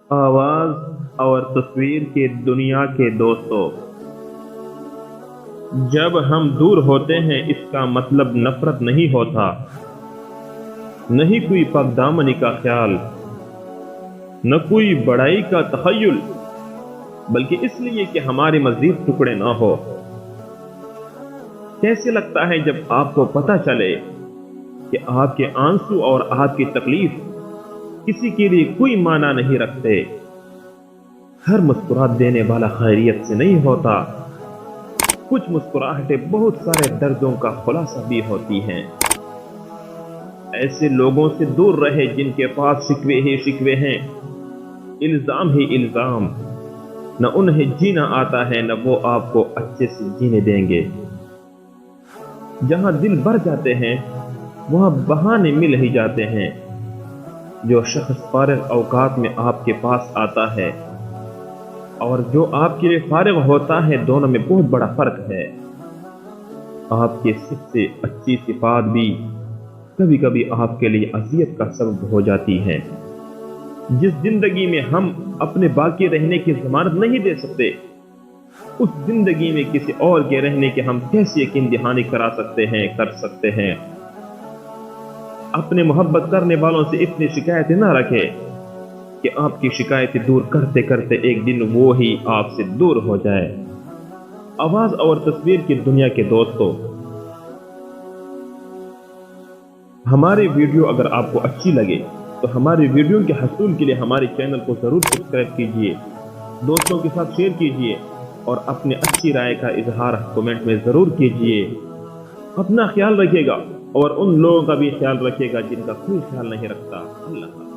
آواز اور تصویر کی دنیا کے دوستوں، جب ہم دور ہوتے ہیں اس کا مطلب نفرت نہیں ہوتا، نہیں کوئی پاک دامنی کا خیال، نہ کوئی بڑائی کا تخیل، بلکہ اس لیے کہ ہمارے مزید ٹکڑے نہ ہو۔ کیسے لگتا ہے جب آپ کو پتہ چلے کہ آپ کے آنسو اور آپ کی تکلیف کسی کے لیے کوئی معنی نہیں رکھتے۔ ہر مسکراہٹ دینے والا خیریت سے نہیں ہوتا، کچھ مسکراہٹیں بہت سارے دردوں کا خلاصہ بھی ہوتی ہیں۔ ایسے لوگوں سے دور رہے جن کے پاس شکوے ہی شکوے ہیں، الزام ہی الزام، نہ انہیں جینا آتا ہے نہ وہ آپ کو اچھے سے جینے دیں گے۔ جہاں دل بھر جاتے ہیں وہاں بہانے مل ہی جاتے ہیں۔ جو شخص فارغ اوقات میں آپ کے پاس آتا ہے اور جو آپ کے لیے فارغ ہوتا ہے، دونوں میں بہت بڑا فرق ہے۔ آپ کی سب سے اچھی صفات بھی کبھی کبھی آپ کے لیے اذیت کا سبب ہو جاتی ہیں۔ جس زندگی میں ہم اپنے باقی رہنے کی ضمانت نہیں دے سکتے، اس زندگی میں کسی اور کے رہنے کے ہم کیسے یقین دہانی کر سکتے ہیں۔ اپنے محبت کرنے والوں سے اتنی شکایتیں نہ رکھے کہ آپ کی شکایتیں دور کرتے کرتے ایک دن وہ ہی آپ سے دور ہو جائے۔ آواز اور تصویر کی دنیا کے دوستوں، ہماری ویڈیو اگر آپ کو اچھی لگے تو ہماری ویڈیو کے حصول کے لیے ہمارے چینل کو ضرور سبسکرائب کیجئے، دوستوں کے ساتھ شیئر کیجئے اور اپنے اچھی رائے کا اظہار کمنٹ میں ضرور کیجئے۔ اپنا خیال رکھیے گا اور ان لوگوں کا بھی خیال رکھیے گا جن کا کوئی خیال نہیں رکھتا۔ اللہ حافظ۔